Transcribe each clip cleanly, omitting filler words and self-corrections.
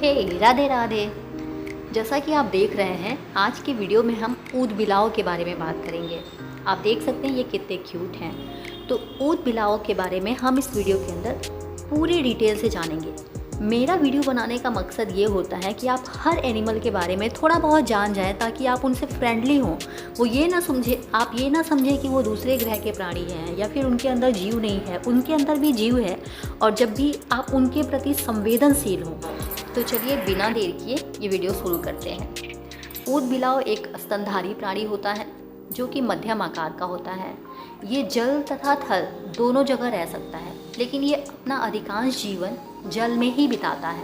हे राधे राधे। जैसा कि आप देख रहे हैं, आज की वीडियो में हम ऊद बिलाव के बारे में बात करेंगे। आप देख सकते हैं ये कितने क्यूट हैं। तो ऊद बिलाव के बारे में हम इस वीडियो के अंदर पूरी डिटेल से जानेंगे। मेरा वीडियो बनाने का मकसद ये होता है कि आप हर एनिमल के बारे में थोड़ा बहुत जान जाएं, ताकि आप उनसे फ्रेंडली हों। वो आप ये ना समझें कि वो दूसरे ग्रह के प्राणी हैं या फिर उनके अंदर जीव नहीं है। उनके अंदर भी जीव है, और जब भी आप उनके प्रति संवेदनशील हों। तो चलिए बिना देर किए ये वीडियो शुरू करते हैं। ऊद बिलाव एक स्तनधारी प्राणी होता है जो कि मध्यम आकार का होता है। ये जल तथा थल दोनों जगह रह सकता है, लेकिन ये अपना अधिकांश जीवन जल में ही बिताता है।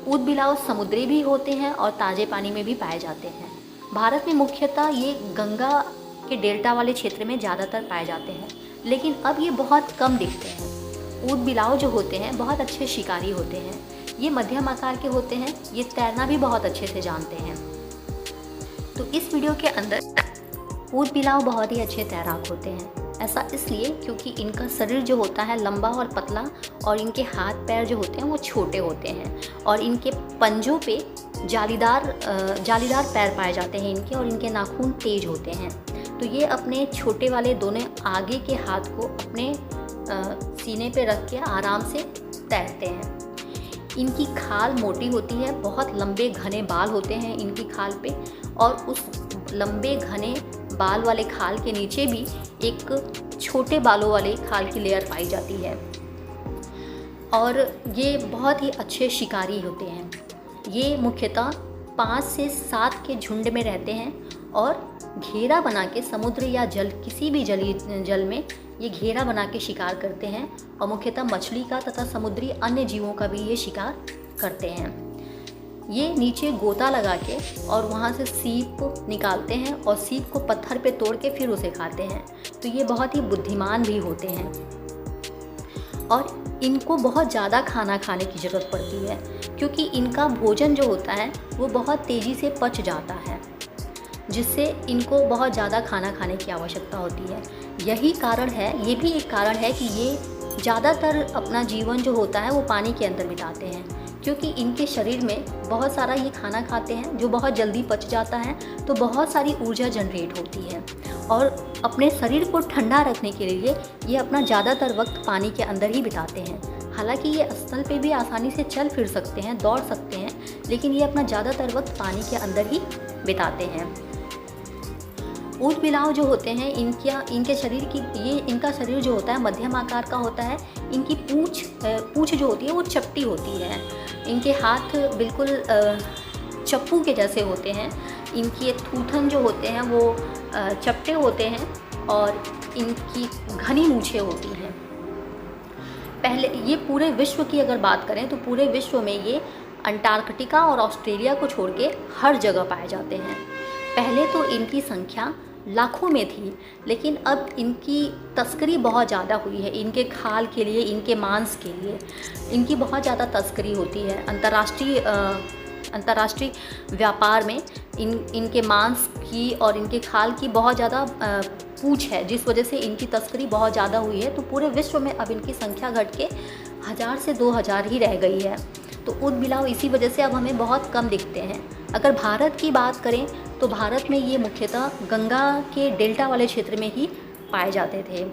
ऊद बिलाव समुद्री भी होते हैं और ताज़े पानी में भी पाए जाते हैं। भारत में मुख्यतः ये गंगा के डेल्टा वाले क्षेत्र में ज़्यादातर पाए जाते हैं, लेकिन अब ये बहुत कम दिखते हैं। ऊद बिलाव जो होते हैं बहुत अच्छे शिकारी होते हैं। ये मध्यम आकार के होते हैं। ये तैरना भी बहुत अच्छे से जानते हैं। तो इस वीडियो के अंदर ऊद बिलाव बहुत ही अच्छे तैराक होते हैं। ऐसा इसलिए क्योंकि इनका शरीर जो होता है लंबा और पतला, और इनके हाथ पैर जो होते हैं वो छोटे होते हैं, और इनके पंजों पे जालीदार पैर पाए जाते हैं इनके, और इनके नाखून तेज होते हैं। तो ये अपने छोटे वाले दोनों आगे के हाथ को अपने सीने पे रख के आराम से तैरते हैं। इनकी खाल मोटी होती है, बहुत लंबे घने बाल होते हैं इनकी खाल पे, और उस लंबे घने बाल वाले खाल के नीचे भी एक छोटे बालों वाले खाल की लेयर पाई जाती है। और ये बहुत ही अच्छे शिकारी होते हैं। ये मुख्यतः 5 से 7 के झुंड में रहते हैं और घेरा बना के समुद्र या किसी भी जल में ये घेरा बना के शिकार करते हैं, और मुख्यतः मछली का तथा समुद्री अन्य जीवों का भी ये शिकार करते हैं। ये नीचे गोता लगा के और वहाँ से सीप निकालते हैं, और सीप को पत्थर पे तोड़ के फिर उसे खाते हैं। तो ये बहुत ही बुद्धिमान भी होते हैं, और इनको बहुत ज़्यादा खाना खाने की ज़रूरत पड़ती है, क्योंकि इनका भोजन जो होता है वो बहुत तेज़ी से पच जाता है, जिससे इनको बहुत ज़्यादा खाना खाने की आवश्यकता होती है। यही कारण है, ये भी एक कारण है कि ये ज़्यादातर अपना जीवन जो होता है वो पानी के अंदर बिताते हैं, क्योंकि इनके शरीर में बहुत सारा ये खाना खाते हैं जो बहुत जल्दी पच जाता है। तो बहुत सारी ऊर्जा जनरेट होती है, और अपने शरीर को ठंडा रखने के लिए ये अपना ज़्यादातर वक्त पानी के अंदर ही बिताते हैं। हालांकि ये स्थल पे भी आसानी से चल फिर सकते हैं, दौड़ सकते हैं, लेकिन ये अपना ज़्यादातर वक्त पानी के अंदर ही बिताते हैं। ऊद बिलाव जो होते हैं इनका शरीर जो होता है मध्यम आकार का होता है। इनकी पूँछ जो होती है वो चपटी होती है। इनके हाथ बिल्कुल चप्पू के जैसे होते हैं। इनके थूथन जो होते हैं वो चपटे होते हैं, और इनकी घनी मूछें होती हैं। पहले ये पूरे विश्व की अगर बात करें तो पूरे विश्व में ये अंटार्कटिका और ऑस्ट्रेलिया को छोड़ के हर जगह पाए जाते हैं। पहले तो इनकी संख्या लाखों में थी, लेकिन अब इनकी तस्करी बहुत ज़्यादा हुई है। इनके खाल के लिए, इनके मांस के लिए इनकी बहुत ज़्यादा तस्करी होती है। अंतर्राष्ट्रीय व्यापार में इनके मांस की और इनके खाल की बहुत ज़्यादा पूछ है, जिस वजह से इनकी तस्करी बहुत ज़्यादा हुई है। तो पूरे विश्व में अब इनकी संख्या घट के 1000 से 2000 ही रह गई है। तो ऊद बिलाव इसी वजह से अब हमें बहुत कम दिखते हैं। अगर भारत की बात करें तो भारत में ये मुख्यतः गंगा के डेल्टा वाले क्षेत्र में ही पाए जाते थे।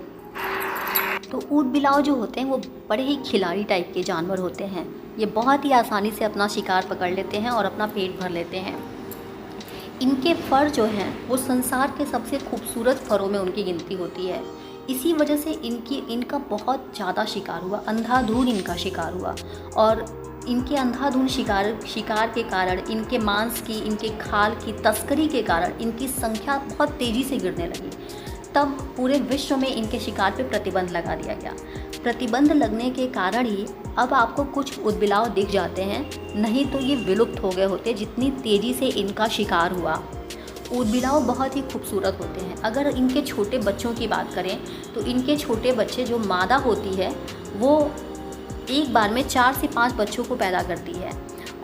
तो ऊद बिलाव जो होते हैं वो बड़े ही खिलाड़ी टाइप के जानवर होते हैं। ये बहुत ही आसानी से अपना शिकार पकड़ लेते हैं और अपना पेट भर लेते हैं। इनके फर जो हैं वो संसार के सबसे खूबसूरत फरों में उनकी गिनती होती है। इसी वजह से इनका बहुत ज़्यादा शिकार हुआ, अंधाधुंध इनका शिकार हुआ, और इनके अंधाधुंध शिकार के कारण, इनके मांस की, इनके खाल की तस्करी के कारण इनकी संख्या बहुत तेज़ी से गिरने लगी। तब पूरे विश्व में इनके शिकार पे प्रतिबंध लगा दिया गया। प्रतिबंध लगने के कारण ही अब आपको कुछ ऊद बिलाव दिख जाते हैं, नहीं तो ये विलुप्त हो गए होते जितनी तेज़ी से इनका शिकार हुआ। ऊद बिलाव बहुत ही खूबसूरत होते हैं। अगर इनके छोटे बच्चों की बात करें तो इनके छोटे बच्चे जो मादा होती है वो एक बार में 4 से 5 बच्चों को पैदा करती है,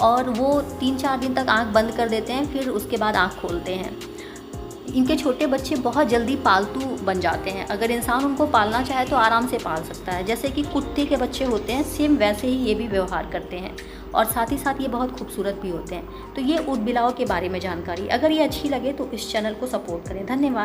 और वो 3-4 दिन तक आंख बंद कर देते हैं, फिर उसके बाद आंख खोलते हैं। इनके छोटे बच्चे बहुत जल्दी पालतू बन जाते हैं। अगर इंसान उनको पालना चाहे तो आराम से पाल सकता है। जैसे कि कुत्ते के बच्चे होते हैं, सेम वैसे ही ये भी व्यवहार करते हैं। और साथ ही साथ ये बहुत खूबसूरत भी होते हैं। तो ये ऊद बिलाव के बारे में जानकारी, अगर ये अच्छी लगे तो इस चैनल को सपोर्ट करें। धन्यवाद।